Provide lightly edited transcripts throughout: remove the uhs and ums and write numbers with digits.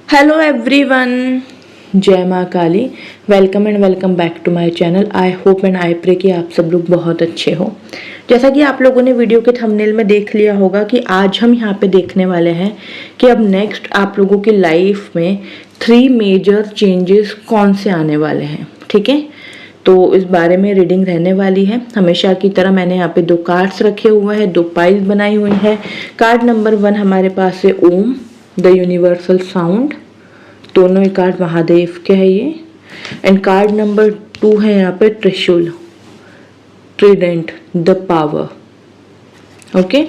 Hello everyone, जय माँ Kali. Welcome and welcome back to my channel. I hope and I pray कि आप सब लोग बहुत अच्छे हो। जैसा कि आप लोगों ने वीडियो के थंबनेल में देख लिया होगा कि आज हम यहाँ पे देखने वाले हैं कि अब नेक्स्ट आप लोगों की लाइफ में 3 मेजर चेंजेस कौन से आने वाले हैं। ठीक है, तो इस बारे में रीडिंग रहने वाली है। हमेशा की तरह मैंने यहाँ पे 2 कार्ड्स रखे हुए हैं, 2 पाइल्स बनाई हुई है। कार्ड नंबर 1 हमारे पास है ओम द यूनिवर्सल साउंड, दोनों ही कार्ड महादेव के हैं ये। एंड कार्ड नंबर 2 है यहाँ पे त्रिशूल, ट्रिडेंट, द पावर। ओके,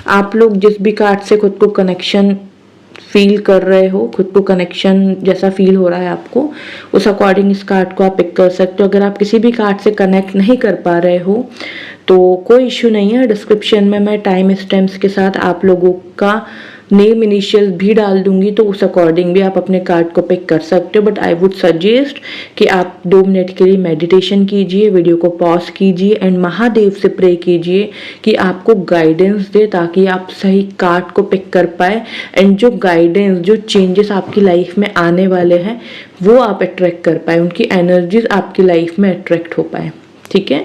आप लोग जिस भी कार्ड से खुद को कनेक्शन फील कर रहे हो, खुद को कनेक्शन जैसा फील हो रहा है आपको, उस अकॉर्डिंग इस कार्ड को आप पिक कर सकते हो। अगर आप किसी भी कार्ड से कनेक्ट नहीं कर पा रहे हो तो कोई इश्यू नहीं है। डिस्क्रिप्शन में मैं टाइम स्टैम्प्स के साथ आप लोगों का नेम इनिशियल भी डाल दूंगी, तो उस अकॉर्डिंग भी आप अपने कार्ड को पिक कर सकते हो। बट आई वुड सजेस्ट कि आप 2 मिनट के लिए मेडिटेशन कीजिए, वीडियो को पॉज कीजिए एंड महादेव से प्रे कीजिए कि आपको गाइडेंस दे ताकि आप सही कार्ड को पिक कर पाए एंड जो गाइडेंस, जो चेंजेस आपकी लाइफ में आने वाले हैं वो आप अट्रैक्ट कर पाए, उनकी एनर्जीज आपकी लाइफ में अट्रैक्ट हो पाए। ठीक है,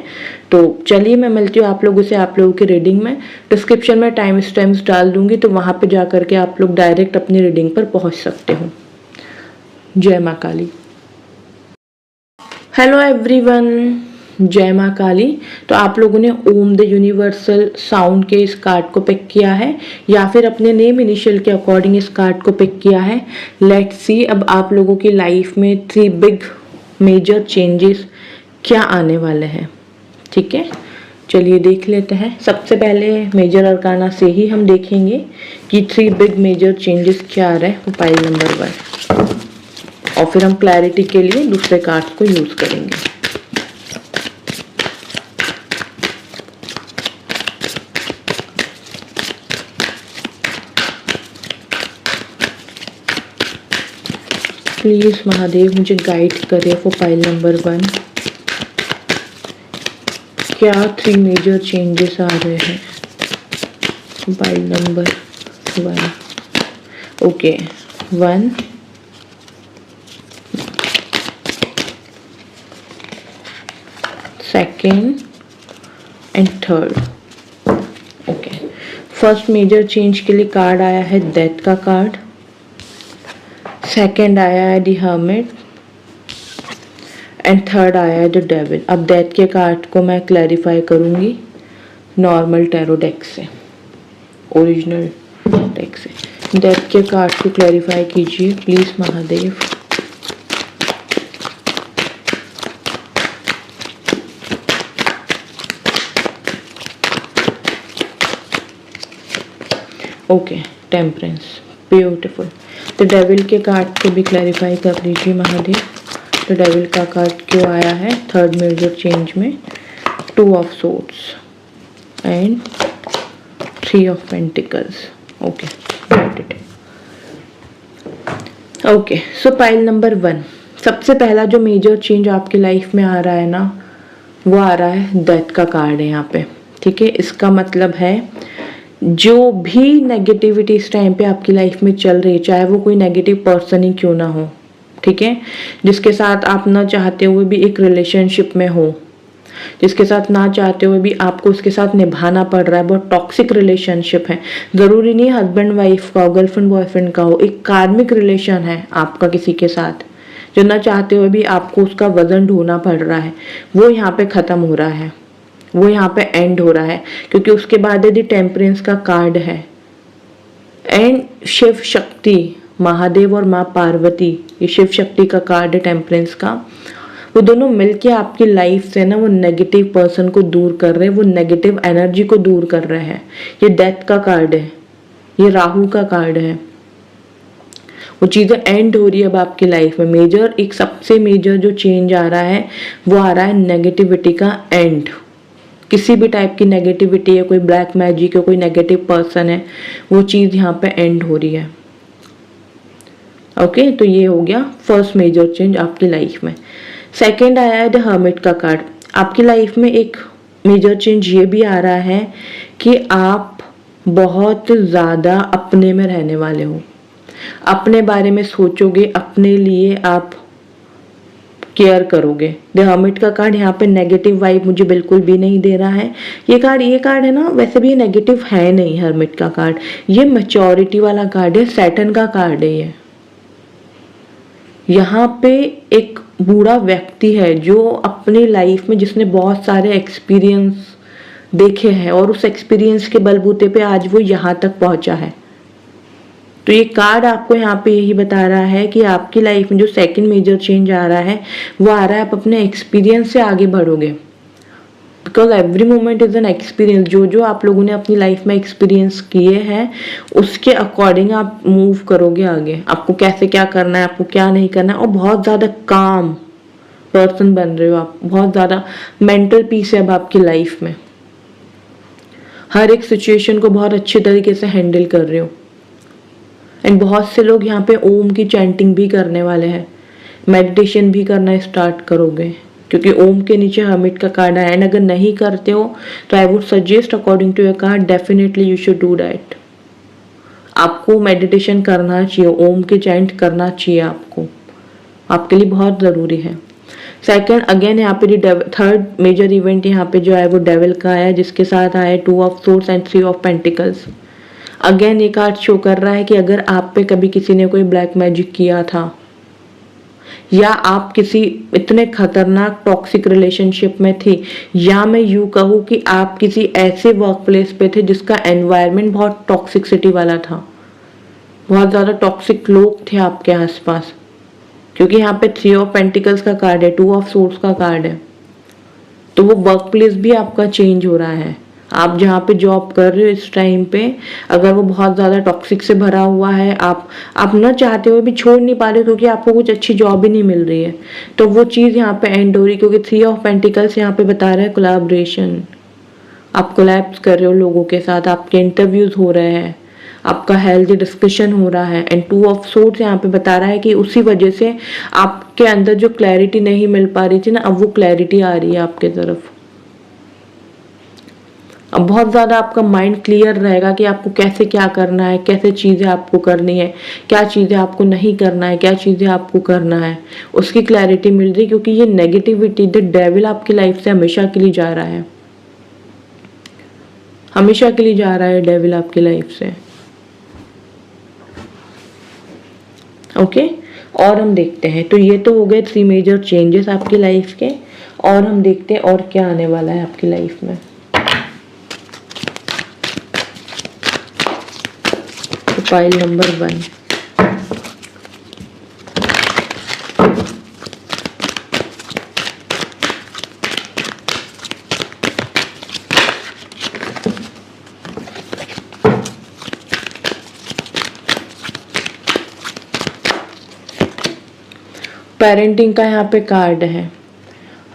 तो चलिए मैं मिलती हूँ आप लोगों से आप लोगों की रीडिंग में। डिस्क्रिप्शन में टाइम स्टैम्प्स डाल दूंगी, तो वहां पे जा करके आप लोग डायरेक्ट अपनी रीडिंग पर पहुंच सकते हो। जय माँ काली। हेलो एवरीवन, जय माँ काली। तो आप लोगों ने ओम द यूनिवर्सल साउंड के इस कार्ड को पिक किया है या फिर अपने नेम इनिशियल के अकॉर्डिंग इस कार्ड को पिक किया है। लेट्स सी अब आप लोगों की लाइफ में 3 बिग मेजर चेंजेस क्या आने वाले हैं। ठीक है, चलिए देख लेते हैं। सबसे पहले मेजर अरकाना से ही हम देखेंगे कि 3 बिग मेजर चेंजेस क्या आ रहे हैं पाइल नंबर 1, और फिर हम क्लैरिटी के लिए दूसरे कार्ड्स को यूज करेंगे। प्लीज महादेव मुझे गाइड करे फॉर पाइल नंबर 1। क्या 3 मेजर चेंजेस आ रहे हैं pile number 1। Okay, 1, 2nd and 3rd। Okay, first major change के लिए कार्ड आया है डेथ का कार्ड, सेकंड आया है द हर्मिट एंड 3rd आया है द डेविल। अब डेथ के कार्ड को मैं क्लैरिफाई करूंगी नॉर्मल टैरो डेक से, ओरिजिनल डेक से। डेथ के कार्ड को क्लैरिफाई कीजिए please Mahadev. Okay, temperance, beautiful. तो डेविल के कार्ड को भी क्लैरिफाई कर लीजिए महादेव। तो डेविल का कार्ड क्यों आया है 3rd मेजर चेंज में? 2 of swords and 3 of pentacles. Okay, got it. Okay, so pile number 1, सबसे पहला जो मेजर चेंज आपकी लाइफ में आ रहा है ना, वो आ रहा है डेथ का कार्ड है यहाँ पे। ठीक है, इसका मतलब है जो भी नेगेटिविटी इस टाइम पे आपकी लाइफ में चल रही है, चाहे वो कोई नेगेटिव पर्सन ही क्यों ना हो, ठीक है, जिसके साथ आप ना चाहते हुए भी एक रिलेशनशिप में हो, जिसके साथ ना चाहते हुए भी आपको उसके साथ निभाना पड़ रहा है, बहुत टॉक्सिक रिलेशनशिप है। जरूरी नहीं हस्बैंड वाइफ का हो, गर्लफ्रेंड बॉयफ्रेंड का हो, एक कार्मिक रिलेशन है आपका किसी के साथ, जो ना चाहते हुए भी आपको उसका वजन ढोना पड़ रहा है, वो यहाँ पे खत्म हो रहा है, वो यहाँ पे एंड हो रहा है। क्योंकि उसके बाद यदि टेम्परेंस का कार्ड है एंड शिव शक्ति, महादेव और माँ पार्वती, ये शिव शक्ति का कार्ड है टेम्परेंस का, वो दोनों मिलके आपकी लाइफ से ना वो नेगेटिव पर्सन को दूर कर रहे हैं, वो नेगेटिव एनर्जी को दूर कर रहे हैं। ये डेथ का कार्ड है, ये राहु का कार्ड है। वो चीजें एंड हो रही है अब आपकी लाइफ में। मेजर, एक सबसे मेजर जो चेंज आ रहा है वो आ रहा है नेगेटिविटी का एंड। किसी भी टाइप की नेगेटिविटी है, कोई ब्लैक मैजिक है, कोई नेगेटिव पर्सन है, वो चीज यहाँ पे एंड हो रही है। ओके, तो ये हो गया फर्स्ट मेजर चेंज आपकी लाइफ में। सेकंड आया है द हर्मिट का कार्ड। आपकी लाइफ में एक मेजर चेंज ये भी आ रहा है कि आप बहुत ज़्यादा अपने में रहने वाले हो। अपने बारे में सोचोगे, अपने लिए आप केयर करोगे। द हर्मिट का कार्ड यहाँ पे नेगेटिव वाइब मुझे बिल्कुल भी नहीं दे रहा है। ये कार्ड है ना, वैसे भी ये नेगेटिव है नहीं। हर्मिट का कार्ड ये मैच्योरिटी वाला कार्ड है, सैटर्न का कार्ड है ये। यहाँ पे एक बूढ़ा व्यक्ति है जो अपनी लाइफ में, जिसने बहुत सारे एक्सपीरियंस देखे हैं और उस एक्सपीरियंस के बलबूते पे आज वो यहाँ तक पहुंचा है। तो ये कार्ड आपको यहाँ पे यही बता रहा है कि आपकी लाइफ में जो सेकंड मेजर चेंज आ रहा है वो आ रहा है, आप अपने एक्सपीरियंस से आगे बढ़ोगे। Because every moment is an experience. जो जो आप लोगों ने अपनी लाइफ में एक्सपीरियंस किए हैं उसके अकॉर्डिंग आप मूव करोगे आगे। आपको कैसे क्या करना है, आपको क्या नहीं करना है, और बहुत ज़्यादा काम पर्सन बन रहे हो आप। बहुत ज़्यादा मेंटल पीस है अब आपकी लाइफ में। हर एक सिचुएशन को बहुत अच्छे तरीके से हैंडल कर रहे हो। एंड बहुत से लोग यहाँ पे ओम की चैंटिंग भी करने वाले हैं, मेडिटेशन भी करना स्टार्ट करोगे, क्योंकि ओम के नीचे हर्मिट का कार्ड है। एंड अगर नहीं करते हो तो I would suggest according to your card definitely you should do that. आपको मेडिटेशन करना चाहिए, ओम के चैंट करना चाहिए आपको, आपके लिए बहुत ज़रूरी है। सेकंड, अगेन यहाँ पे थर्ड मेजर इवेंट यहाँ पे जो है वो डेविल का है, जिसके साथ आया 2 of swords and 3 of pentacles. Again ये कार्ड शो कर रहा है कि अगर आप पे कभी किसी ने कोई ब्लैक मैजिक किया था, या आप किसी इतने खतरनाक टॉक्सिक रिलेशनशिप में थी, या मैं यूं कहूँ कि आप किसी ऐसे वर्क प्लेस पे थे जिसका एनवायरनमेंट बहुत टॉक्सिसिटी वाला था, बहुत ज़्यादा टॉक्सिक लोग थे आपके आसपास, क्योंकि यहाँ पे 3 ऑफ पेंटिकल्स का कार्ड है, 2 ऑफ सोर्ड्स का कार्ड है। तो वो वर्क प्लेस भी आपका चेंज हो रहा है। आप जहाँ पे जॉब कर रहे हो इस टाइम पे, अगर वो बहुत ज़्यादा टॉक्सिक से भरा हुआ है, आप न चाहते हुए भी छोड़ नहीं पा रहे हो क्योंकि आपको कुछ अच्छी जॉब ही नहीं मिल रही है, तो वो चीज़ यहाँ पे एंड हो रही है। क्योंकि 3 ऑफ पेंटिकल्स यहाँ पे बता रहा है कोलैबोरेशन। आप कोलैब्स कर रहे हो लोगों के साथ, आपके इंटरव्यूज हो रहे हैं, आपका हेल्दी डिस्कशन हो रहा है। एंड 2 ऑफ सोर्ड्स यहाँ पे बता रहा है कि उसी वजह से आपके अंदर जो क्लैरिटी नहीं मिल पा रही थी ना, अब वो क्लैरिटी आ रही है आपके तरफ। अब बहुत ज़्यादा आपका माइंड क्लियर रहेगा कि आपको कैसे क्या करना है, कैसे चीज़ें आपको करनी है, क्या चीज़ें आपको नहीं करना है, क्या चीज़ें आपको करना है, उसकी क्लैरिटी मिल रही। क्योंकि ये नेगेटिविटी, द डेविल आपकी लाइफ से हमेशा के लिए जा रहा है, हमेशा के लिए जा रहा है डेविल आपकी लाइफ से। ओके, और हम देखते हैं, तो ये तो हो गए 3 मेजर चेंजेस आपकी लाइफ के, और हम देखते हैं और क्या आने वाला है आपकी लाइफ में। फाइल नंबर 1, पेरेंटिंग का यहाँ पे कार्ड है।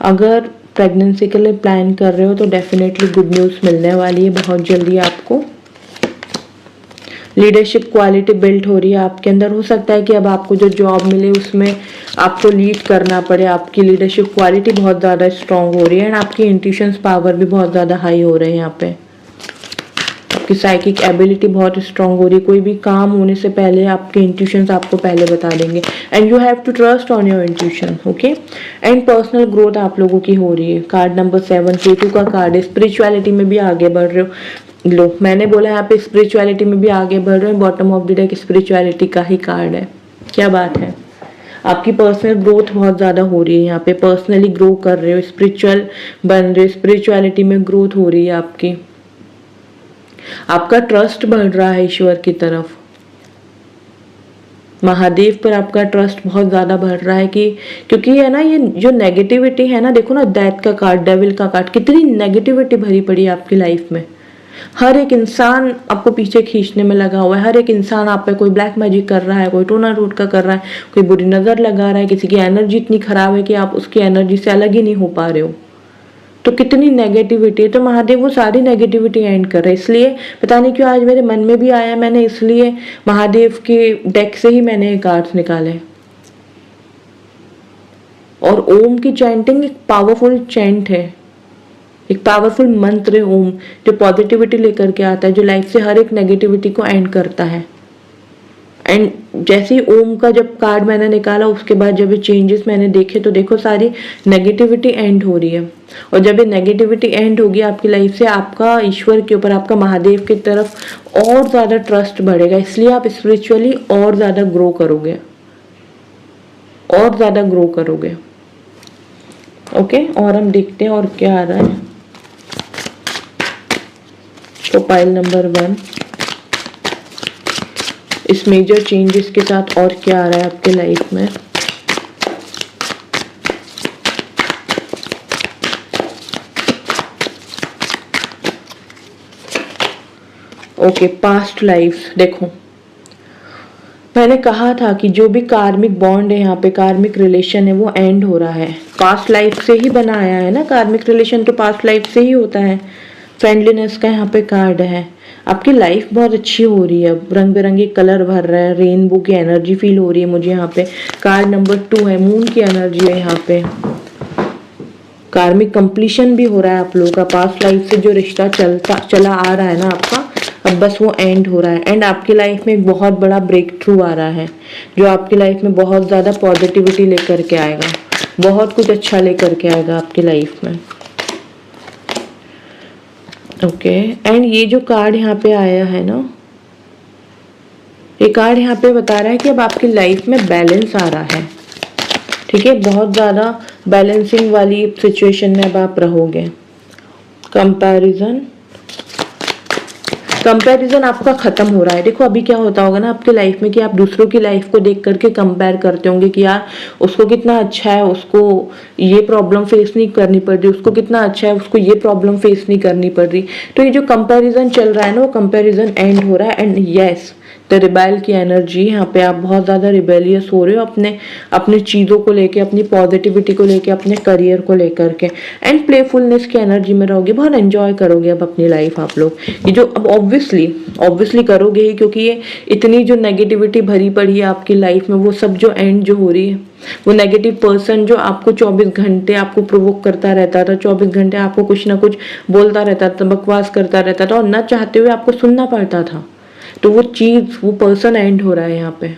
अगर प्रेगनेंसी के लिए प्लान कर रहे हो तो डेफिनेटली गुड न्यूज़ मिलने वाली है बहुत जल्दी आपको। लीडरशिप क्वालिटी बिल्ड हो रही है आपके अंदर। हो सकता है कि अब आपको जो जॉब मिले उसमें आपको लीड करना पड़े। आपकी लीडरशिप क्वालिटी बहुत ज़्यादा स्ट्रांग हो रही है एंड आपकी इंट्यूशंस पावर भी बहुत ज़्यादा हाई हो रहे हैं यहाँ पे। आपकी साइकिक एबिलिटी बहुत स्ट्रांग हो रही है। कोई भी काम होने से पहले आपके इंट्यूशंस आपको पहले बता देंगे and you have to trust on your intuition. Okay, and personal growth आप लोगों की हो रही है। कार्ड नंबर 7 केतु का कार्ड है। स्पिरिचुअलिटी में भी आगे बढ़ रहे हो। लो, मैंने बोला यहाँ पे स्पिरिचुअलिटी में भी आगे बढ़ रहे हैं। Bottom of the deck spirituality का ही कार्ड है। क्या बात है, आपकी पर्सनल ग्रोथ बहुत ज़्यादा हो रही है। यहाँ पे पर्सनली ग्रो कर रहे हो, स्पिरिचुअल बन रहे हो, स्पिरिचुअलिटी में ग्रोथ हो रही है आपकी। आपका ट्रस्ट बढ़ रहा है ईश्वर की तरफ। महादेव पर आपका ट्रस्ट बहुत ज़्यादा बढ़ रहा है कि क्योंकि है ना, ये जो नेगेटिविटी है ना, देखो ना, डेथ का कार्ड, डेविल का कार्ड, कितनी नेगेटिविटी भरी पड़ी है आपकी लाइफ में। हर एक इंसान आपको पीछे खींचने में लगा हुआ है। हर एक इंसान आप पे कोई ब्लैक मैजिक कर रहा है, कोई टोना रूट का कर रहा है, कोई बुरी नज़र लगा रहा है, किसी की एनर्जी इतनी खराब है कि आप उसकी एनर्जी से अलग ही नहीं हो पा रहे हो। तो कितनी नेगेटिविटी है। तो महादेव वो सारी नेगेटिविटी एंड कर रहे हैं। इसलिए पता नहीं क्यों आज मेरे मन में भी आया, मैंने इसलिए महादेव के डेक से ही मैंने कार्ड्स निकाले। और ओम की चैंटिंग एक पावरफुल चैंट है, एक पावरफुल मंत्र है ओम, जो पॉजिटिविटी लेकर के आता है, जो लाइफ से हर एक नेगेटिविटी को एंड करता है। एंड जैसे ही ओम का जब कार्ड मैंने निकाला उसके बाद जब ये चेंजेस मैंने देखे तो देखो सारी नेगेटिविटी एंड हो रही है। और जब ये नेगेटिविटी एंड होगी आपकी लाइफ से, आपका ईश्वर के ऊपर, आपका महादेव की तरफ और ज़्यादा ट्रस्ट बढ़ेगा, इसलिए आप स्पिरिचुअली और ज़्यादा ग्रो करोगे, और ज़्यादा ग्रो करोगे। ओके, और हम देखते हैं और क्या आ रहा है। तो पाइल नंबर 1, इस मेजर चेंजेस के साथ और क्या आ रहा है आपके लाइफ में। Okay, past life. देखो मैंने कहा था कि जो भी कार्मिक बॉन्ड है यहाँ पे, कार्मिक रिलेशन है, वो एंड हो रहा है। पास्ट लाइफ से ही बना आया है ना, कार्मिक रिलेशन तो पास्ट लाइफ से ही होता है। फ्रेंडलीनेस का यहाँ पे कार्ड है। आपकी लाइफ बहुत अच्छी हो रही है, रंग बिरंगे कलर भर रहा है, रेनबो की एनर्जी फील हो रही है मुझे यहाँ पे। कार्ड नंबर 2 है, मून की एनर्जी है यहाँ पे। कार्मिक कंप्लीशन भी हो रहा है आप लोगों का। पास्ट लाइफ से जो रिश्ता चला आ रहा है ना आपका, अब बस वो एंड हो रहा है। एंड आपकी लाइफ में एक बहुत बड़ा ब्रेक थ्रू आ रहा है, जो आपकी लाइफ में बहुत ज़्यादा पॉजिटिविटी लेकर के आएगा, बहुत कुछ अच्छा लेकर के आएगा आपकी लाइफ में। ओके, एंड ये जो कार्ड यहाँ पे आया है ना, ये कार्ड यहाँ पे बता रहा है कि अब आपकी लाइफ में बैलेंस आ रहा है। ठीक है, बहुत ज़्यादा बैलेंसिंग वाली सिचुएशन में अब आप रहोगे। कंपैरिजन आपका खत्म हो रहा है। देखो अभी क्या होता होगा ना आपकी लाइफ में कि आप दूसरों की लाइफ को देख करके कंपेयर करते होंगे कि यार उसको कितना अच्छा है, उसको ये प्रॉब्लम फेस नहीं करनी पड़ रही, उसको कितना अच्छा है, उसको ये प्रॉब्लम फेस नहीं करनी पड़ रही। तो ये जो कंपैरिजन चल रहा है ना, वो कंपैरिजन एंड हो रहा है। एंड यस, द रिबेल की एनर्जी यहाँ पे, आप बहुत ज़्यादा रिबेलियस हो रहे हो अपने चीज़ों को लेके, अपनी पॉजिटिविटी को लेके, अपने करियर को लेकर के। एंड प्लेफुलनेस की एनर्जी में रहोगे, बहुत एंजॉय करोगे अब अपनी लाइफ आप लोग। ये जो अब ऑब्वियसली करोगे ही, क्योंकि ये इतनी जो नेगेटिविटी भरी पड़ी है आपकी लाइफ में, वो सब जो एंड जो हो रही है, वो नेगेटिव पर्सन जो आपको 24 घंटे आपको प्रोवोक करता रहता था, 24 घंटे आपको कुछ ना कुछ बोलता रहता था, बकवास करता रहता था, और न चाहते हुए आपको सुनना पड़ता था, तो वो चीज, वो पर्सन एंड हो रहा है यहाँ पे।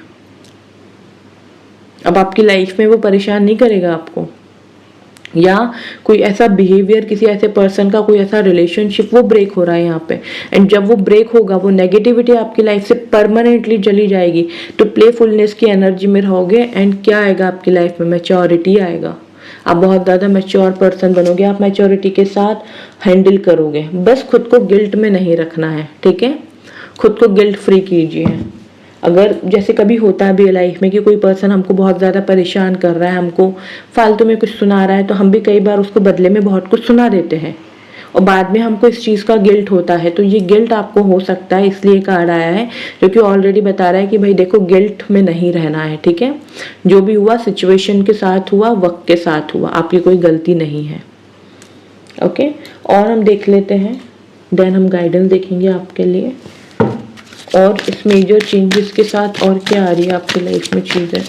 अब आपकी लाइफ में वो परेशान नहीं करेगा आपको, या कोई ऐसा बिहेवियर, किसी ऐसे पर्सन का कोई ऐसा रिलेशनशिप, वो ब्रेक हो रहा है यहाँ पे। एंड जब वो ब्रेक होगा, वो नेगेटिविटी आपकी लाइफ से परमानेंटली चली जाएगी, तो प्लेफुलनेस की एनर्जी में रहोगे। एंड क्या आएगा आपकी लाइफ में, मैच्योरिटी आएगा। आप बहुत ज़्यादा मैच्योर पर्सन बनोगे, आप मैच्योरिटी के साथ हैंडल करोगे। बस खुद को गिल्ट में नहीं रखना है, ठीक है, खुद को गिल्ट फ्री कीजिए। अगर जैसे कभी होता है भी लाइफ में कि कोई पर्सन हमको बहुत ज़्यादा परेशान कर रहा है, हमको फालतू में कुछ सुना रहा है, तो हम भी कई बार उसको बदले में बहुत कुछ सुना देते हैं, और बाद में हमको इस चीज़ का गिल्ट होता है। तो ये गिल्ट आपको हो सकता है, इसलिए कार्ड आया है जो कि ऑलरेडी बता रहा है कि भाई देखो, गिल्ट में नहीं रहना है, ठीक है। जो भी हुआ सिचुएशन के साथ हुआ, वक्त के साथ हुआ, आपकी कोई गलती नहीं है। ओके, और हम देख लेते हैं, देन हम गाइडेंस देखेंगे आपके लिए, और इस मेजर चेंजेस के साथ और क्या आ रही है आपकी लाइफ में चीज़ें।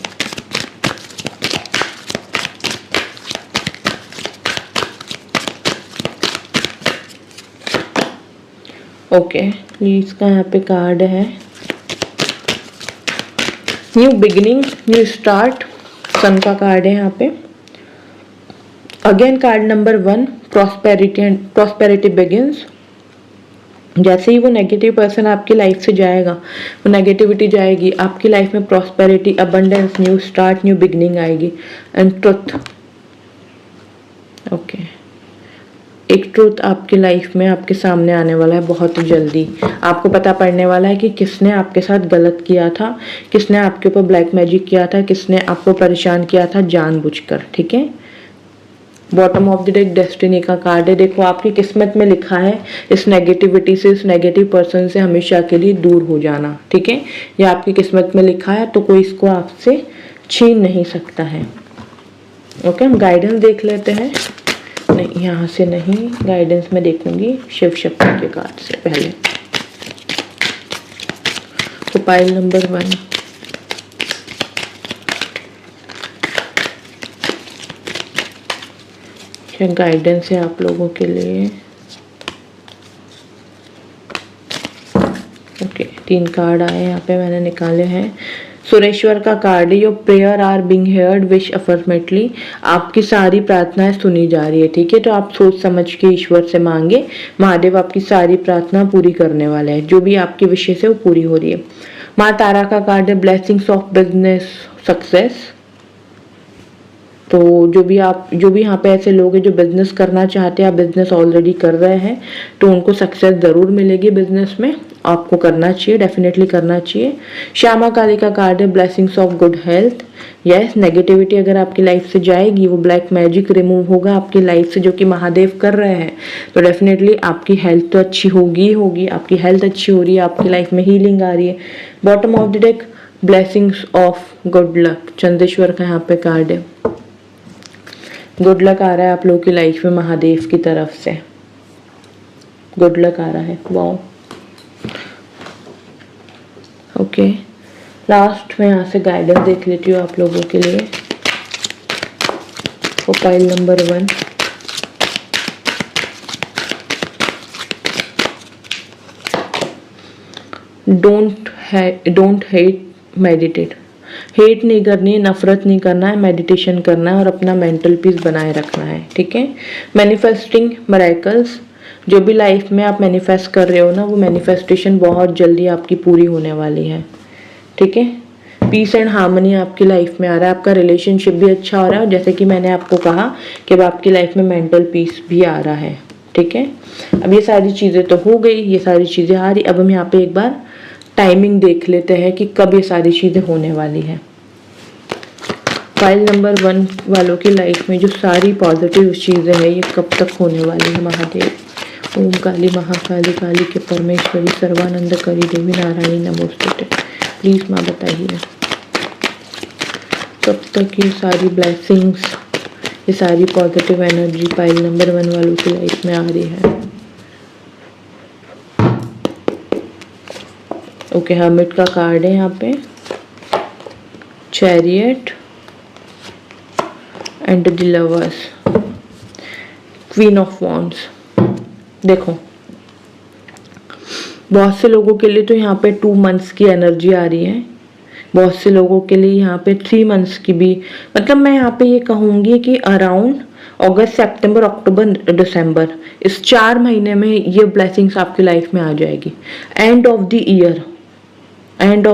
ओके, प्लीज का यहाँ पे कार्ड है न्यू बिगिनिंग, न्यू स्टार्ट, सन का कार्ड है यहाँ पे। Again card number 1, prosperity and prosperity begins. जैसे ही वो नेगेटिव पर्सन आपकी लाइफ से जाएगा, वो नेगेटिविटी जाएगी, आपकी लाइफ में prosperity, abundance, new start, new beginning आएगी। एंड ट्रुथ, ओके, एक ट्रुथ आपकी लाइफ में आपके सामने आने वाला है बहुत जल्दी। आपको पता पड़ने वाला है कि किसने आपके साथ गलत किया था, किसने आपके ऊपर ब्लैक मैजिक किया था, किसने आपको परेशान किया था जानबूझकर, ठीक है। Bottom of the deck destiny का कार्ड है। देखो आपकी किस्मत में लिखा है इस नेगेटिविटी से, इस नेगेटिव पर्सन से हमेशा के लिए दूर हो जाना, ठीक है। ये आपकी किस्मत में लिखा है, तो कोई इसको आपसे छीन नहीं सकता है। ओके, हम गाइडेंस देख लेते हैं। नहीं, यहाँ से नहीं, गाइडेंस में देखूंगी शिव शक्ति के कार्ड से पहले। तो पाइल नंबर 1, क्या गाइडेंस है आप लोगों के लिए। ओके, 3 कार्ड आए यहाँ पे, मैंने निकाले हैं। सुरेश्वर का कार्ड है, your prayer are being heard, wish affirmatively. आपकी सारी प्रार्थनाएं सुनी जा रही है, ठीक है। तो आप सोच समझ के ईश्वर से मांगे, महादेव आपकी सारी प्रार्थना पूरी करने वाले हैं। जो भी आपकी विशेष है वो पूरी हो रही है। माँ तारा का कार्ड है, ब्लेसिंग्स ऑफ बिजनेस सक्सेस। तो जो भी यहाँ पे ऐसे लोग हैं जो बिजनेस करना चाहते हैं, आप बिजनेस ऑलरेडी कर रहे हैं, तो उनको सक्सेस ज़रूर मिलेगी बिजनेस में। आपको करना चाहिए, डेफिनेटली करना चाहिए। श्यामा काली का कार्ड है, blessings of good health. Yes, negativity अगर आपकी लाइफ से जाएगी, वो ब्लैक मैजिक रिमूव होगा आपकी लाइफ से, जो कि महादेव कर रहे हैं। तो डेफिनेटली आपकी हेल्थ तो अच्छी होगी। आपकी हेल्थ अच्छी हो रही है, आपकी लाइफ में हीलिंग आ रही है। Bottom of the deck, blessings of good luck. Chandeshwar का यहाँ पे कार्ड है, गुड लक आ रहा है आप लोगों की लाइफ में महादेव की तरफ से, गुड लक आ रहा है। Wow, okay. लास्ट में यहाँ से गाइडेंस देख लेती हूँ आप लोगों के लिए। तो pile number 1, don't hate, meditate. Hate नहीं करनी है, नफरत नहीं करना है, मेडिटेशन करना है और अपना मेंटल पीस बनाए रखना है, ठीक है। मैनिफेस्टिंग मिरेकल्स, जो भी लाइफ में आप मैनिफेस्ट कर रहे हो ना, वो मैनिफेस्टेशन बहुत जल्दी आपकी पूरी होने वाली है, ठीक है। पीस एंड हार्मनी आपकी लाइफ में आ रहा है, आपका रिलेशनशिप भी अच्छा हो रहा है, और जैसे कि मैंने आपको कहा कि अब आपकी लाइफ में मेंटल पीस भी आ रहा है, ठीक है। अब ये सारी चीज़ें तो हो गई, ये सारी चीज़ें आ रही। अब हम यहाँ पे एक बार टाइमिंग देख लेते हैं कि कब ये सारी चीज़ें होने वाली है। फाइल नंबर 1 वालों की लाइफ में जो सारी पॉजिटिव चीज़ें हैं, ये कब तक होने वाली है महादेव। ओम काली महाकाली, काली के परमेश्वरी, सर्वानंद करी देवी नारायणी नमोस्तुते। प्लीज़ माँ बताइए कब तक ये सारी ब्लेसिंग्स, ये सारी पॉजिटिव एनर्जी फाइल नंबर 1 वालों की लाइफ में आ रही है। ओके, हर्मिट का कार्ड है यहाँ पे, chariot and the lovers, queen of wands. देखो, बहुत से लोगों के लिए तो यहाँ पे 2 मंथ्स की एनर्जी आ रही है, बहुत से लोगों के लिए यहाँ पे 3 मंथ्स की भी। मतलब मैं यहाँ पे ये कहूँगी कि अराउंड अगस्त, सितंबर, अक्टूबर, दिसंबर, इस 4 महीने में ये ब्लेसिंग्स आपकी लाइफ में आ जाएगी। एंड ऑफ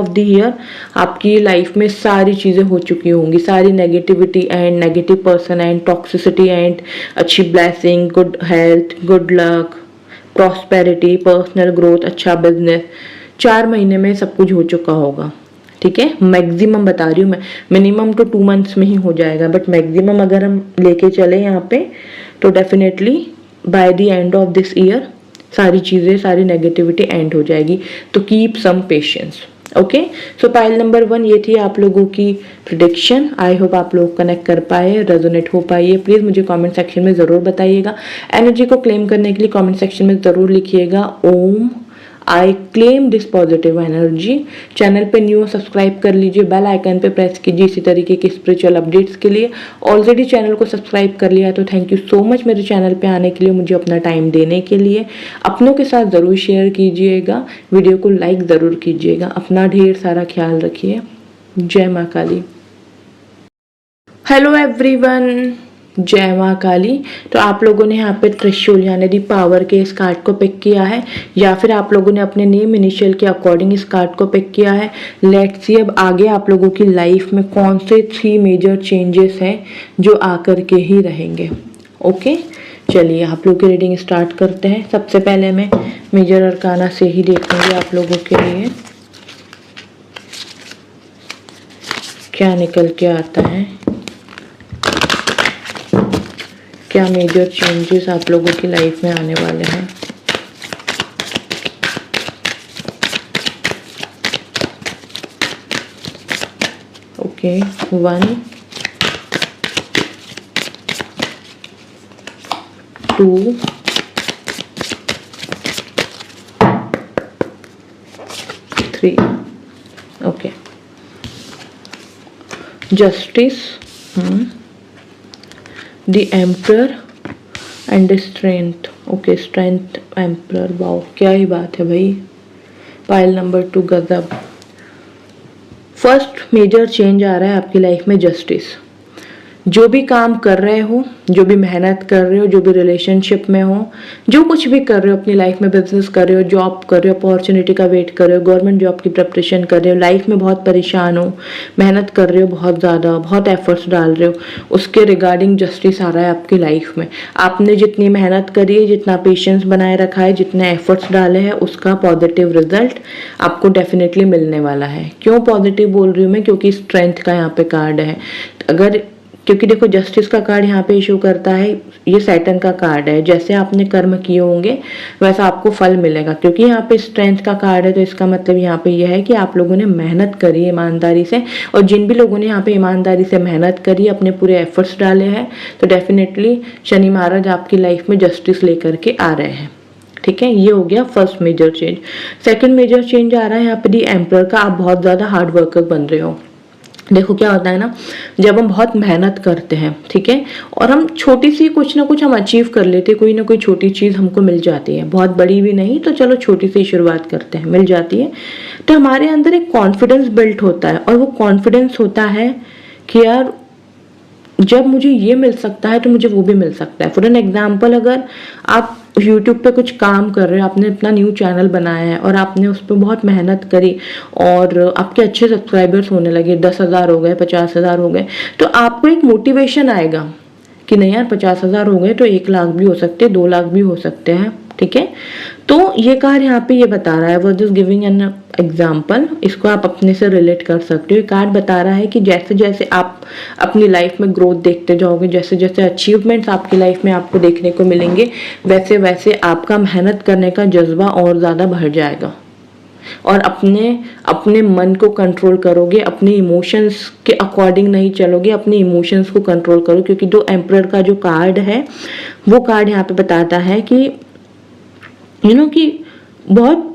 द ईयर आपकी लाइफ में सारी चीज़ें हो चुकी होंगी, सारी negativity and negative person and toxicity एंड अच्छी blessing, good health, good luck, prosperity, personal growth, अच्छा बिजनेस, 4 महीने में सब कुछ हो चुका होगा, ठीक है। मैक्सिमम बता रही हूँ मैं, मिनिमम तो 2 मंथ्स में ही हो जाएगा, बट मैक्सिमम अगर हम लेके चले यहाँ पे, तो definitely by the end of this year सारी चीज़ें, सारी नेगेटिविटी एंड हो जाएगी। तो keep some patience, okay. So pile number 1 ये थी आप लोगों की प्रिडिक्शन। आई होप आप लोग कनेक्ट कर पाए, रेजोनेट हो पाइए। प्लीज़ मुझे कमेंट सेक्शन में ज़रूर बताइएगा। एनर्जी को क्लेम करने के लिए कमेंट सेक्शन में ज़रूर लिखिएगा Om I claim this positive energy. Channel पे न्यू सब्सक्राइब कर लीजिए, बेल आइकन पे प्रेस कीजिए इसी तरीके के स्पिरिचुअल अपडेट्स के लिए। ऑलरेडी चैनल को सब्सक्राइब कर लिया तो थैंक यू सो मच मेरे चैनल पे आने के लिए, मुझे अपना टाइम देने के लिए। अपनों के साथ ज़रूर शेयर कीजिएगा, वीडियो को लाइक ज़रूर कीजिएगा। अपना ढेर सारा ख्याल रखिए। जय माँ काली। हेलो एवरीवन, जय माँ काली। तो आप लोगों ने यहाँ पे त्रिशूल यानी दी पावर के इस कार्ड को पिक किया है, या फिर आप लोगों ने अपने नेम इनिशियल के अकॉर्डिंग इस कार्ड को पिक किया है। लेट्स सी अब आगे आप लोगों की लाइफ में कौन से 3 मेजर चेंजेस हैं जो आकर के ही रहेंगे। ओके, चलिए आप लोग की रीडिंग स्टार्ट करते हैं। सबसे पहले मैं मेजर अरकाना से ही देखूंगी आप लोगों के लिए क्या निकल के आता है, क्या मेजर चेंजेस आप लोगों की लाइफ में आने वाले हैं। Okay, 1 2 3। Okay, justice, The Emperor and Strength। Okay, strength, emperor. Wow, क्या ही बात है भाई, पाइल नंबर 2 गजब। फर्स्ट मेजर चेंज आ रहा है आपकी लाइफ में जस्टिस। जो भी काम कर रहे हो, जो भी मेहनत कर रहे हो, जो भी रिलेशनशिप में हो, जो कुछ भी कर रहे हो अपनी लाइफ में, बिजनेस कर रहे हो, जॉब कर रहे हो, अपॉर्चुनिटी का वेट कर रहे हो, गवर्नमेंट जॉब की प्रिपरेशन कर रहे हो, लाइफ में बहुत परेशान हो, मेहनत कर रहे हो बहुत ज़्यादा, बहुत एफर्ट्स डाल रहे हो, उसके रिगार्डिंग जस्टिस आ रहा है आपकी लाइफ में। आपने जितनी मेहनत करी है, जितना पेशेंस बनाए रखा है, जितने एफर्ट्स डाले हैं, उसका पॉजिटिव रिजल्ट आपको डेफिनेटली मिलने वाला है। क्यों पॉजिटिव बोल रही हूँ मैं? क्योंकि स्ट्रेंथ का यहाँ पे कार्ड है। अगर क्योंकि देखो जस्टिस का कार्ड यहाँ पे इशू करता है, ये सैटर्न का कार्ड है। जैसे आपने कर्म किए होंगे वैसा आपको फल मिलेगा। क्योंकि यहाँ पे स्ट्रेंथ का कार्ड है तो इसका मतलब यहाँ पे यह है कि आप लोगों ने मेहनत करी है ईमानदारी से, और जिन भी लोगों ने यहाँ पे ईमानदारी से मेहनत करी, अपने पूरे एफर्ट्स डाले हैं, तो डेफिनेटली शनि महाराज आपकी लाइफ में जस्टिस लेकर के आ रहे हैं। ठीक है, ये हो गया first major change. Second major change आ रहा है यहाँ पे दी एम्परर का। आप बहुत ज़्यादा हार्ड वर्कर बन रहे हो। देखो क्या होता है ना, जब हम बहुत मेहनत करते हैं, ठीक है, और हम छोटी सी कुछ ना कुछ हम अचीव कर लेते हैं, कोई ना कोई छोटी चीज़ हमको मिल जाती है, बहुत बड़ी भी नहीं तो चलो छोटी सी शुरुआत करते हैं, मिल जाती है, तो हमारे अंदर एक कॉन्फिडेंस बिल्ट होता है। और वो कॉन्फिडेंस होता है कि यार जब मुझे ये मिल सकता है तो मुझे वो भी मिल सकता है। फॉर एन एग्जाम्पल, अगर आप YouTube पे कुछ काम कर रहे हो, आपने अपना न्यू चैनल बनाया है और आपने उस पर बहुत मेहनत करी और आपके अच्छे सब्सक्राइबर्स होने लगे, 10,000 हो गए, 50,000 हो गए, तो आपको एक मोटिवेशन आएगा कि नहीं यार 50,000 हो गए तो 1 लाख भी हो सकते हैं, 2 लाख भी हो सकते हैं। ठीक है, तो ये कार्ड यहाँ पे ये बता रहा है, वो जस्ट गिविंग एन एग्जाम्पल, इसको आप अपने से रिलेट कर सकते हो। कार्ड बता रहा है कि जैसे जैसे आप अपनी लाइफ में ग्रोथ देखते जाओगे, जैसे जैसे अचीवमेंट्स आपकी लाइफ में आपको देखने को मिलेंगे, वैसे वैसे आपका मेहनत करने का जज्बा और ज़्यादा बढ़ जाएगा और अपने मन को कंट्रोल करोगे, अपने इमोशंस के अकॉर्डिंग नहीं चलोगे, अपने इमोशंस को कंट्रोल करो। क्योंकि जो एम्परर का जो कार्ड है वो कार्ड यहाँ पे बताता है कि कि बहुत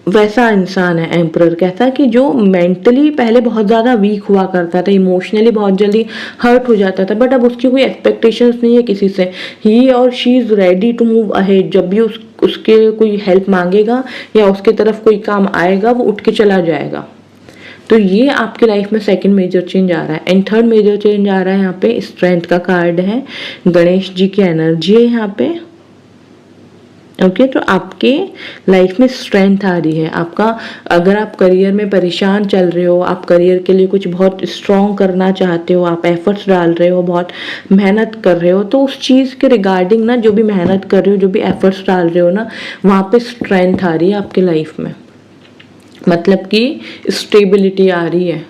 वैसा इंसान है एम्परर, कहता है कि जो मेंटली पहले बहुत ज़्यादा वीक हुआ करता था, इमोशनली बहुत जल्दी हर्ट हो जाता था, बट अब उसकी कोई एक्सपेक्टेशंस नहीं है किसी से। ही और she is ready to move ahead. जब भी उसके कोई हेल्प मांगेगा या उसके तरफ कोई काम आएगा, वो उठ के चला जाएगा। तो ये आपकी लाइफ में सेकंड मेजर चेंज आ रहा है। एंड थर्ड मेजर चेंज आ रहा है यहाँ पे स्ट्रेंथ का कार्ड है, गणेश जी की एनर्जी है यहाँ पे। ओके, तो आपके लाइफ में स्ट्रेंथ आ रही है। आपका अगर आप करियर में परेशान चल रहे हो, आप करियर के लिए कुछ बहुत स्ट्रॉन्ग करना चाहते हो, आप एफर्ट्स डाल रहे हो, बहुत मेहनत कर रहे हो, तो उस चीज़ के रिगार्डिंग ना, जो भी मेहनत कर रहे हो, जो भी एफर्ट्स डाल रहे हो ना, वहाँ पे स्ट्रेंथ आ रही है आपके लाइफ में। मतलब कि स्टेबिलिटी आ रही है।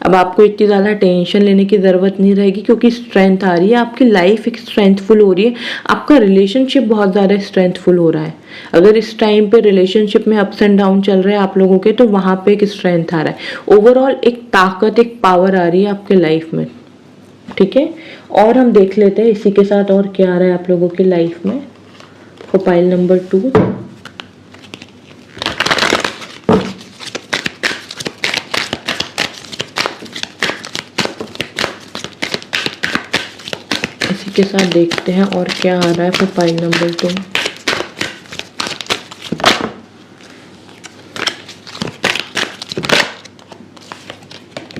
अब आपको इतनी ज़्यादा टेंशन लेने की ज़रूरत नहीं रहेगी क्योंकि स्ट्रेंथ आ रही है, आपकी लाइफ एक स्ट्रेंथफुल हो रही है, आपका रिलेशनशिप बहुत ज़्यादा स्ट्रेंथफुल हो रहा है। अगर इस टाइम पे रिलेशनशिप में अप्स एंड डाउन चल रहे हैं आप लोगों के, तो वहाँ पे एक स्ट्रेंथ आ रहा है। ओवरऑल एक ताकत, एक पावर आ रही है आपके लाइफ में। ठीक है, और हम देख लेते हैं इसी के साथ और क्या आ रहा है आप लोगों की लाइफ में। पाइल नंबर 2, के साथ देखते हैं और क्या आ रहा है फिर pile number 2।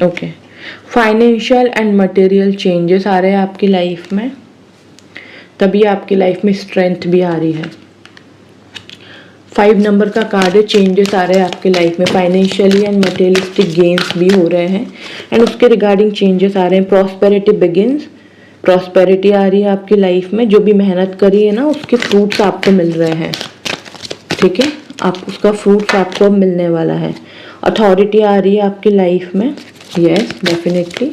Okay, financial and material changes आ रहे हैं आपकी लाइफ में, तभी आपकी लाइफ में स्ट्रेंथ भी आ रही है। 5 नंबर का कार्ड है, चेंजेस आ रहे हैं आपकी लाइफ में, फाइनेंशियली एंड मटेरियलिस्टिक गेन्स भी हो रहे हैं एंड उसके रिगार्डिंग चेंजेस आ रहे हैं। प्रॉस्पेरिटी बिगिंस, प्रॉस्पेरिटी आ रही है आपकी लाइफ में। जो भी मेहनत करी है ना, उसके फ्रूट्स आपको मिल रहे हैं। ठीक है, आप उसका फ्रूट्स आपको मिलने वाला है। अथॉरिटी आ रही है आपकी लाइफ में, यस डेफिनेटली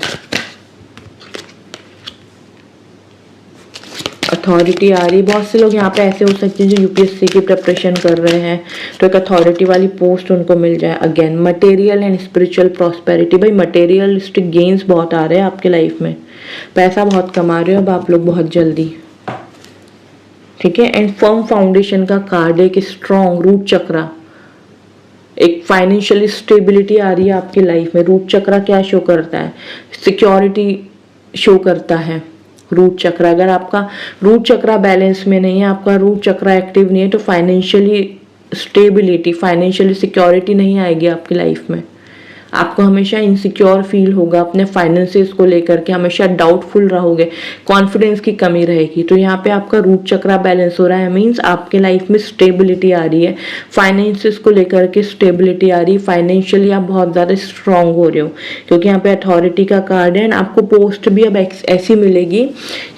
अथॉरिटी आ रही है। बहुत से लोग यहाँ पे ऐसे हो सकते हैं जो यूपीएससी की प्रिपरेशन कर रहे हैं, तो एक अथॉरिटी वाली पोस्ट उनको मिल जाए। Again material and spiritual prosperity, भाई मटेरियलिस्टिक गेन्स बहुत आ रहे हैं आपके लाइफ में, पैसा बहुत कमा रहे हो अब आप लोग बहुत जल्दी। ठीक है, एंड फर्म फाउंडेशन का कार्ड है, एक स्ट्रॉन्ग रूट चक्रा, एक फाइनेंशियली स्टेबिलिटी आ रही है आपकी लाइफ में। रूट चक्रा क्या शो करता है? सिक्योरिटी शो करता है रूट चक्र। अगर आपका रूट चक्रा बैलेंस में नहीं है, आपका रूट चक्रा एक्टिव नहीं है, तो फाइनेंशियली स्टेबिलिटी, फाइनेंशियली सिक्योरिटी नहीं आएगी आपकी लाइफ में। आपको हमेशा इनसिक्योर फील होगा अपने फाइनेंसेस को लेकर के, हमेशा डाउटफुल रहोगे, कॉन्फिडेंस की कमी रहेगी। तो यहाँ पे आपका रूट चक्रा बैलेंस हो रहा है, मीन्स आपके लाइफ में स्टेबिलिटी आ रही है, फाइनेंसेस को लेकर के स्टेबिलिटी आ रही है, फाइनेंशियली आप बहुत ज़्यादा स्ट्रांग हो रहे हो, क्योंकि यहाँ पे अथॉरिटी का कार्ड है। एंड आपको पोस्ट भी अब ऐसी मिलेगी,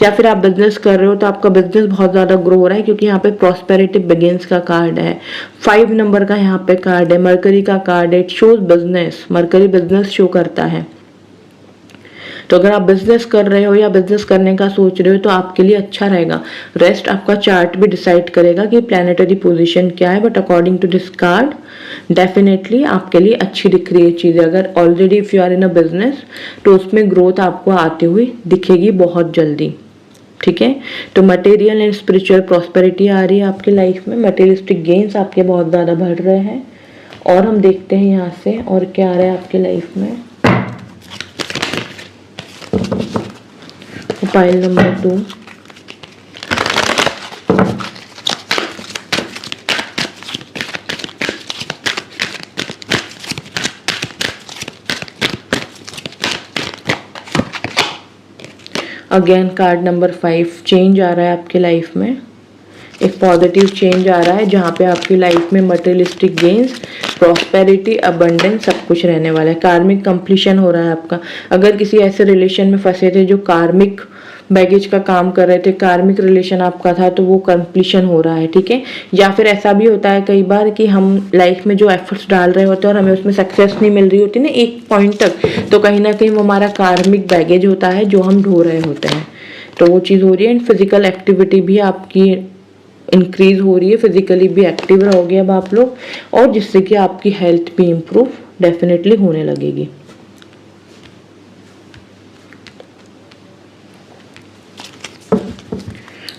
या फिर आप बिजनेस कर रहे हो तो आपका बिजनेस बहुत ज़्यादा ग्रो हो रहा है, क्योंकि यहाँ पे प्रॉस्पेरिटी बिगिंस का कार्ड है, 5 नंबर का यहाँ पे कार्ड है, मरकरी का कार्ड है, it shows business, mercury business show करता है। तो अगर आप बिजनेस कर रहे हो या बिजनेस करने का सोच रहे हो तो आपके लिए अच्छा रहेगा। रेस्ट आपका चार्ट भी डिसाइड करेगा कि प्लैनेटरी पोजीशन क्या है, but according to this card definitely आपके लिए अच्छी दिख रही है चीज़ें। अगर already if you are in a business तो उसमें ग्रोथ आपको आती हुई दिखेगी बहुत जल्दी, ठीक है। तो मटेरियल एंड स्पिरिचुअल प्रॉस्पेरिटी आ रही है आपकी लाइफ में, मटेरियलिस्टिक गेन्स आपके बहुत ज़्यादा बढ़ रहे हैं। और हम देखते हैं यहाँ से और क्या आ रहा है आपकी लाइफ में। Pile number 2, again card number 5, change आ रहा है आपकी लाइफ में, एक पॉजिटिव चेंज आ रहा है जहाँ पे आपकी लाइफ में मटेरियलिस्टिक गेन्स, प्रॉस्पेरिटी, अबंडेंस सब कुछ रहने वाला है। कार्मिक कंप्लीशन हो रहा है आपका। अगर किसी ऐसे रिलेशन में फंसे थे जो कार्मिक बैगेज का काम कर रहे थे, कार्मिक रिलेशन आपका था, तो वो कंप्लीशन हो रहा है, ठीक है। या फिर ऐसा भी होता है कई बार कि हम लाइफ में जो एफर्ट्स डाल रहे होते हैं और हमें उसमें सक्सेस नहीं मिल रही होती ना एक पॉइंट तक, तो कहीं ना कहीं वो हमारा कार्मिक बैगेज होता है जो हम ढो रहे होते हैं, तो वो चीज़ हो रही है। एंड फिजिकल एक्टिविटी भी आपकी इंक्रीज हो रही है, फिजिकली भी एक्टिव रहोगे अब आप लोग, और जिससे कि आपकी हेल्थ भी इम्प्रूव डेफिनेटली होने लगेगी।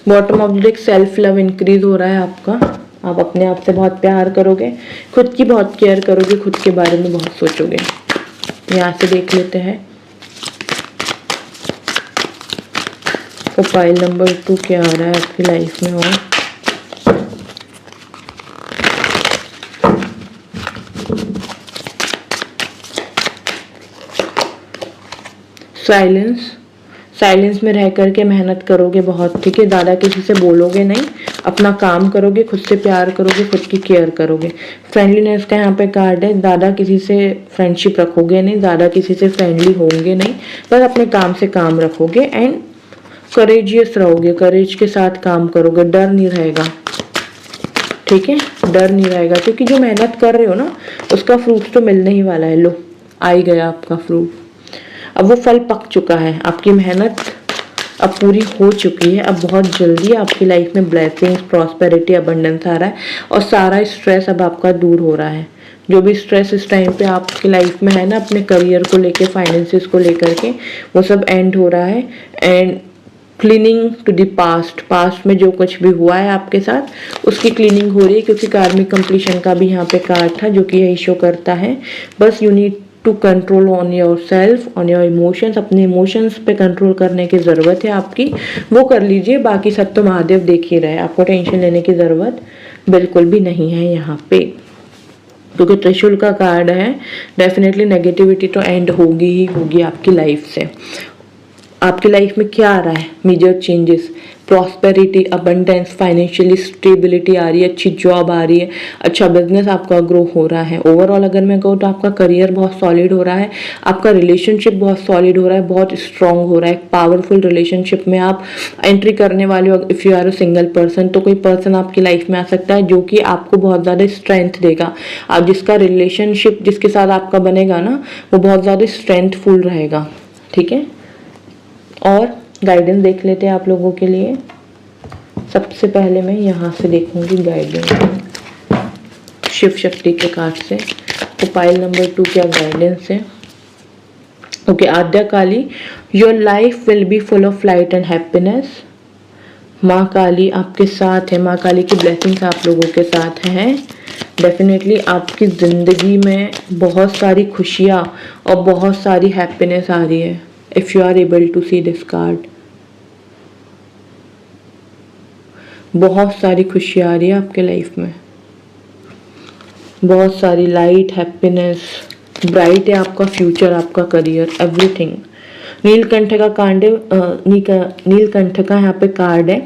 Bottom of the deck self love increase हो रहा है आपका, आप अपने आप से बहुत प्यार करोगे, खुद की बहुत केयर करोगे, खुद के बारे में बहुत सोचोगे। यहाँ से देख लेते हैं तो फाइल नंबर 2 क्या आ रहा है आपकी लाइफ में। और साइलेंस, साइलेंस में रह करके मेहनत करोगे बहुत, ठीक है। ज़्यादा किसी से बोलोगे नहीं, अपना काम करोगे, खुद से प्यार करोगे, खुद की केयर करोगे। फ्रेंडलीनेस का यहाँ पे कार्ड है, ज़्यादा किसी से फ्रेंडशिप रखोगे नहीं, ज़्यादा किसी से फ्रेंडली होंगे नहीं, बस अपने काम से काम रखोगे। एंड करेजियस रहोगे, करेज के साथ काम करोगे, डर नहीं रहेगा, ठीक है, डर नहीं रहेगा, क्योंकि जो मेहनत कर रहे हो ना उसका फ्रूट तो मिलने ही वाला है। लो आ ही गया आपका फ्रूट, अब वो फल पक चुका है, आपकी मेहनत अब पूरी हो चुकी है। अब बहुत जल्दी आपकी लाइफ में ब्लेसिंग्स, प्रॉस्पेरिटी, अबंडेंस आ रहा है, और सारा स्ट्रेस अब आपका दूर हो रहा है। जो भी स्ट्रेस इस टाइम पे आपकी लाइफ में है ना, अपने करियर को लेके, फाइनेंसिस को लेकर के, वो सब एंड हो रहा है। And cleaning to the past, past में जो कुछ भी हुआ है आपके साथ उसकी क्लीनिंग हो रही है, क्योंकि कार्मिक कंप्लीशन का भी यहाँ पे कार्ड था जो कि यही शो करता है। बस you need to control on your self, on your emotions, अपने इमोशंस पे कंट्रोल करने की ज़रूरत है आपकी, वो कर लीजिए। बाकी सब तो महादेव देख ही रहे, आपको टेंशन लेने की ज़रूरत बिल्कुल भी नहीं है यहाँ पे, क्योंकि त्रिशूल का कार्ड है। डेफिनेटली नेगेटिविटी तो एंड होगी ही होगी आपकी लाइफ से। आपकी लाइफ में क्या आ रहा है, major changes, prosperity, abundance, financially stability आ रही है, अच्छी जॉब आ रही है, अच्छा बिजनेस आपका ग्रो हो रहा है। ओवरऑल अगर मैं कहूँ तो आपका करियर बहुत सॉलिड हो रहा है, आपका रिलेशनशिप बहुत सॉलिड हो रहा है, बहुत स्ट्रांग हो रहा है। एक पावरफुल रिलेशनशिप में आप एंट्री करने वाले हो। If you are a single person तो कोई पर्सन आपकी लाइफ में आ सकता है जो कि आपको बहुत ज़्यादा स्ट्रेंथ देगा। आप जिसका रिलेशनशिप जिसके साथ आपका बनेगा ना, वो बहुत ज़्यादा स्ट्रेंथफुल रहेगा, ठीक है। और गाइडेंस देख लेते हैं आप लोगों के लिए। सबसे पहले मैं यहाँ से देखूंगी गाइडेंस शिव शक्ति के कार्ड से। तो पाइल नंबर 2 क्या गाइडेंस है। Okay, Adya Kali, your life will be full of light and happiness. माँ काली आपके साथ है, माँ काली की ब्लेसिंग्स आप लोगों के साथ हैं। डेफिनेटली आपकी ज़िंदगी में बहुत सारी खुशियाँ और बहुत सारी हैप्पीनेस आ रही है। If you are able to see this card, बहुत सारी खुशियाँ आ रही है आपके लाइफ में। बहुत सारी लाइट, हैप्पीनेस, ब्राइट है आपका फ्यूचर, आपका करियर, एवरीथिंग। नीलकंठ का कार्ड है, नीलकंठ का यहाँ पे कार्ड है।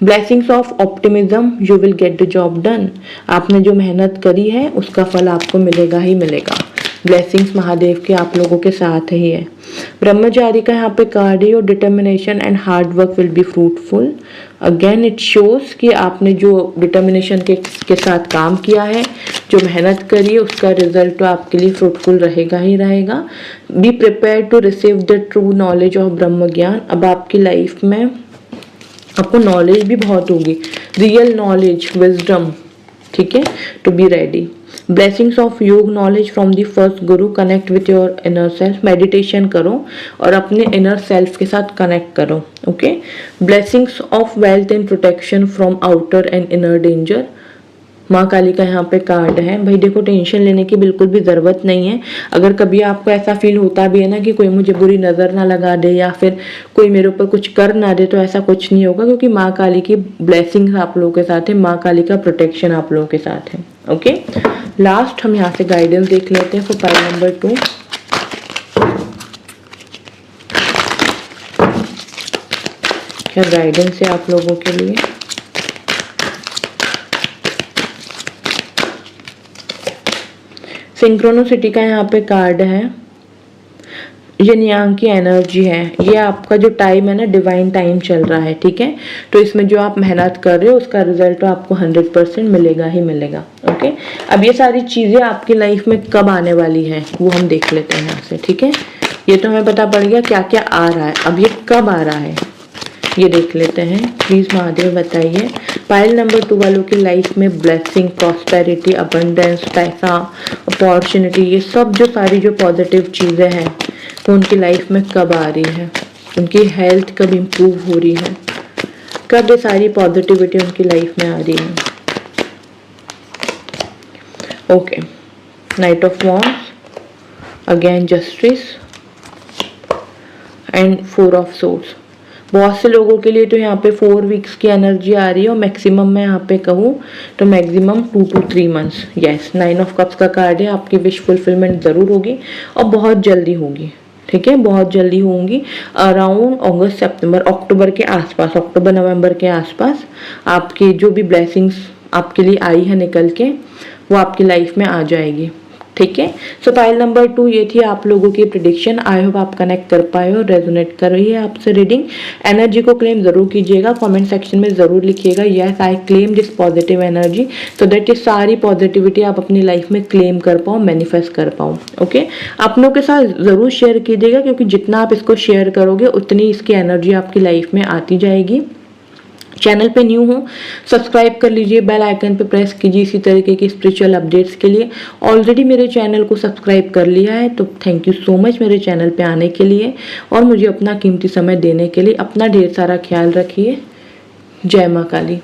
Blessings of optimism, you will get the job done. आपने जो मेहनत करी है उसका फल आपको मिलेगा ही मिलेगा। ब्लेसिंग्स महादेव के आप लोगों के साथ ही है। ब्रह्मचारी का यहाँ पे कार्ड है, your determination and hard work will be fruitful. Again it shows कि आपने जो डिटर्मिनेशन के साथ काम किया है, जो मेहनत करी है, उसका रिजल्ट तो आपके लिए फ्रूटफुल रहेगा ही रहेगा। Be prepare to receive the true knowledge of brahma gyan. अब आपकी लाइफ में आपको नॉलेज भी बहुत होगी, रियल नॉलेज, विजडम, ठीक है, to be ready. Blessings of yoga knowledge from the first guru, connect with your inner self. Meditation करो और अपने इनर सेल्फ के साथ कनेक्ट करो, okay. Blessings of wealth and protection from outer and inner danger. माँ काली का यहाँ पे कार्ड है। भाई देखो, टेंशन लेने की बिल्कुल भी ज़रूरत नहीं है। अगर कभी आपको ऐसा फील होता भी है ना कि कोई मुझे बुरी नज़र ना लगा दे या फिर कोई मेरे ऊपर कुछ कर ना दे, तो ऐसा कुछ नहीं होगा, क्योंकि माँ काली की ब्लेसिंग्स आप लोगों के साथ है, माँ काली का प्रोटेक्शन आप लोगों के साथ है, ओके। लास्ट हम यहाँ से गाइडेंस देख लेते हैं फॉर पाइल नंबर 2। क्या गाइडेंस है आप लोगों के लिए? सिंक्रोनिसिटी का यहाँ पे कार्ड है। ये नियांग की एनर्जी है, ये आपका जो टाइम है ना, डिवाइन टाइम चल रहा है, ठीक है। तो इसमें जो आप मेहनत कर रहे हो उसका रिजल्ट तो आपको 100% मिलेगा ही मिलेगा, ओके। अब ये सारी चीज़ें आपकी लाइफ में कब आने वाली हैं वो हम देख लेते हैं यहाँ से, ठीक है। ये तो हमें पता पड़ गया क्या क्या आ रहा है, अब ये कब आ रहा है ये देख लेते हैं। प्लीज़ महादेव बताइए। पाइल नंबर 2 वालों की लाइफ में ब्लेसिंग, प्रॉस्पेरिटी, अबंडेंस, पैसा, अपॉर्चुनिटी, ये सब जो सारी जो पॉजिटिव चीज़ें हैं वो उनकी लाइफ में कब आ रही है, उनकी हेल्थ कब इम्प्रूव हो रही है, कब ये सारी पॉजिटिविटी उनकी लाइफ में आ रही है, okay. Night of wands, again justice and 4 of swords. बहुत से लोगों के लिए तो यहाँ पे 4 वीक्स की एनर्जी आ रही है और मैक्सिमम मैं यहाँ पे कहूँ तो maximum 2 to 3 months. Yes, 9 of cups का कार्ड है। आपकी विश फुलफिलमेंट ज़रूर होगी और बहुत जल्दी होगी, ठीक है, बहुत जल्दी होंगी। अराउंड अगस्त, सितंबर, अक्टूबर के आसपास, अक्टूबर नवंबर के आसपास आपकी जो भी ब्लेसिंग्स आपके लिए आई है निकल के, वो आपकी लाइफ में आ जाएगी, ठीक है। सो पाइल नंबर 2 ये थी आप लोगों की प्रिडिक्शन। आई होप आप कनेक्ट कर पाए हो, रेजोनेट कर रही है आपसे रीडिंग। एनर्जी को क्लेम जरूर कीजिएगा, कमेंट सेक्शन में जरूर लिखिएगा yes I claim this positive energy, so that ये सारी पॉजिटिविटी आप अपनी लाइफ में क्लेम कर पाओ, मैनिफेस्ट कर पाओ, ओके। आप लोगों के साथ जरूर शेयर कीजिएगा, क्योंकि जितना आप इसको शेयर करोगे उतनी इसकी एनर्जी आपकी लाइफ में आती जाएगी। चैनल पे न्यू हो सब्सक्राइब कर लीजिए, बेल आइकन पे प्रेस कीजिए इसी तरीके की स्पिरिचुअल अपडेट्स के लिए। ऑलरेडी मेरे चैनल को सब्सक्राइब कर लिया है तो थैंक यू सो मच मेरे चैनल पे आने के लिए और मुझे अपना कीमती समय देने के लिए। अपना ढेर सारा ख्याल रखिए। जय माँ काली।